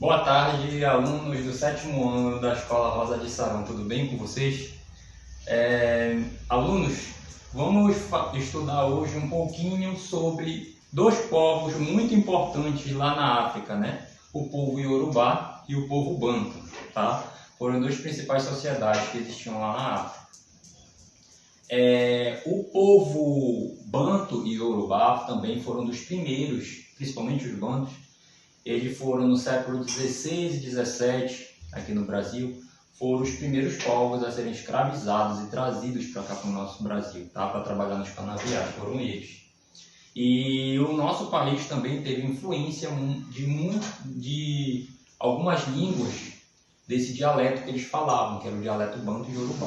Boa tarde, alunos do sétimo ano da Escola Rosa de Sarão, tudo bem com vocês? Alunos, vamos estudar hoje um pouquinho sobre dois povos muito importantes lá na África, né? O povo Iorubá e o povo Banto, tá? Foram duas principais sociedades que existiam lá na África. O povo Banto e Iorubá também foram dos primeiros, principalmente os Bantos. Eles foram no século XVI e XVII, aqui no Brasil, foram os primeiros povos a serem escravizados e trazidos para cá para o nosso Brasil, tá? Para trabalhar nos canaviais, foram eles. E o nosso país também teve influência de algumas línguas desse dialeto que eles falavam, que era o dialeto Banto e Iorubá.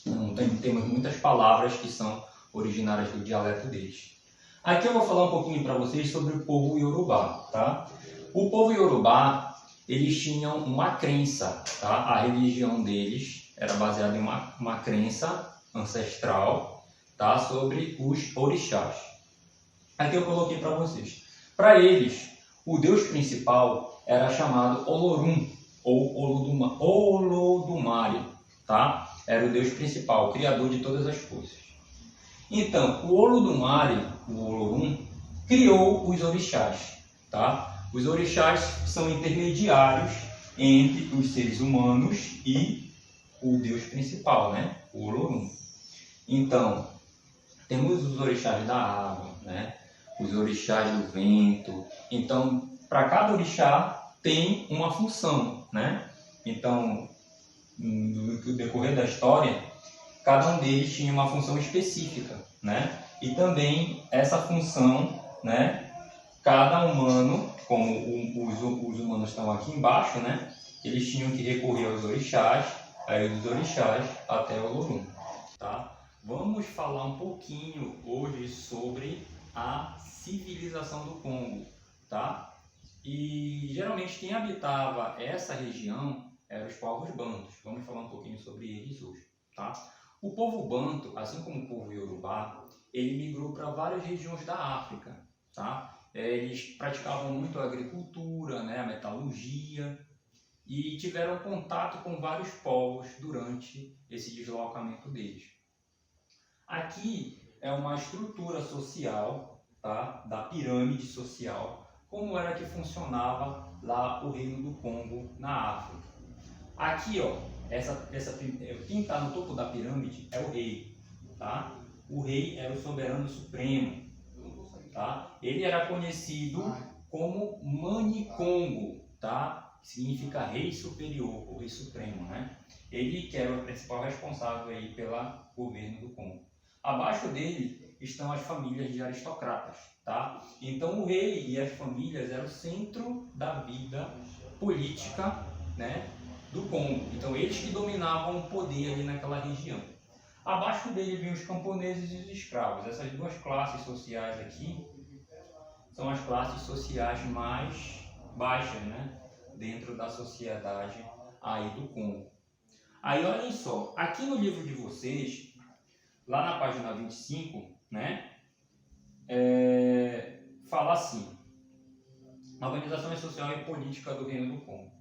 Então, temos muitas palavras que são originárias do dialeto deles. Aqui eu vou falar um pouquinho para vocês sobre o povo Iorubá, tá? O povo Iorubá, eles tinham uma crença, tá? A religião deles era baseada em uma crença ancestral, tá? Sobre os orixás. Aqui eu coloquei para vocês. Para eles, o deus principal era chamado Olorum, ou Olodumare, tá? Era o deus principal, o criador de todas as coisas. Então, o Olodumare, o Olorum, criou os orixás, tá? Os orixás são intermediários entre os seres humanos e o Deus principal, né? O Olorum. Então, temos os orixás da água, né? Os orixás do vento. Então, para cada orixá tem uma função, né? Então, no decorrer da história, cada um deles tinha uma função específica, né? E também essa função, né? Cada humano, como os humanos estão aqui embaixo, né? Eles tinham que recorrer aos orixás, aí dos orixás até o Olorum, tá? Vamos falar um pouquinho hoje sobre a civilização do Congo, tá? E geralmente quem habitava essa região eram os povos bantos. Vamos falar um pouquinho sobre eles hoje, tá? O povo Banto, assim como o povo Iorubá, ele migrou para várias regiões da África, tá? Eles praticavam muito a agricultura, né, a metalurgia, e tiveram contato com vários povos durante esse deslocamento deles. Aqui é uma estrutura social, tá, da pirâmide social, como era que funcionava lá o Reino do Congo na África. Aqui, ó, quem está no topo da pirâmide é o rei, tá? O rei era o soberano supremo, tá? Ele era conhecido como Manicongo, tá? Significa rei superior, ou rei supremo, né? Ele que era o principal responsável aí pelo governo do Congo. Abaixo dele estão as famílias de aristocratas, tá? Então o rei e as famílias eram o centro da vida política, né, do Congo. Então eles que dominavam o poder ali naquela região. Abaixo dele vinham os camponeses e os escravos. Essas duas classes sociais aqui são as classes sociais mais baixas, né, dentro da sociedade aí do Congo. Aí olhem só, aqui no livro de vocês, lá na página 25, né, fala assim: organização social e política do Reino do Congo.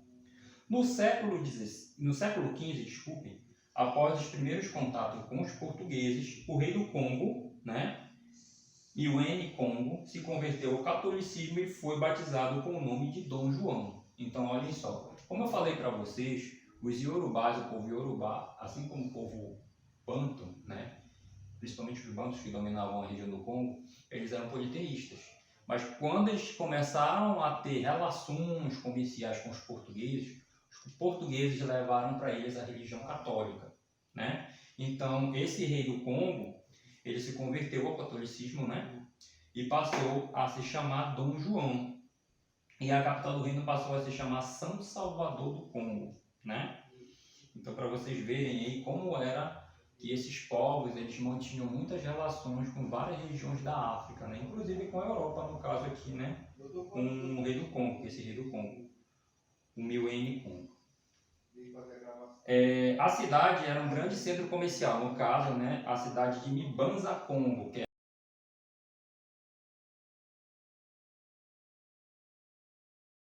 No século XV, desculpe, após os primeiros contatos com os portugueses, o rei do Congo, né, Iwene Congo, se converteu ao catolicismo e foi batizado com o nome de Dom João. Então, olhem só, como eu falei para vocês, os Iorubás, o povo Iorubá, assim como o povo Banto, né, principalmente os Bantos que dominavam a região do Congo, eles eram politeístas. Mas quando eles começaram a ter relações comerciais com os portugueses levaram para eles a religião católica, né? Então, esse rei do Congo, ele se converteu ao catolicismo, né? E passou a se chamar Dom João. E a capital do reino passou a se chamar São Salvador do Congo, né? Então, para vocês verem aí como era que esses povos, eles mantinham muitas relações com várias regiões da África, né? Inclusive com a Europa, no caso aqui, né? Com o rei do Congo, esse rei do Congo, o Iwene Congo. A cidade era um grande centro comercial, no caso, né, a cidade de Mbanza Congo, que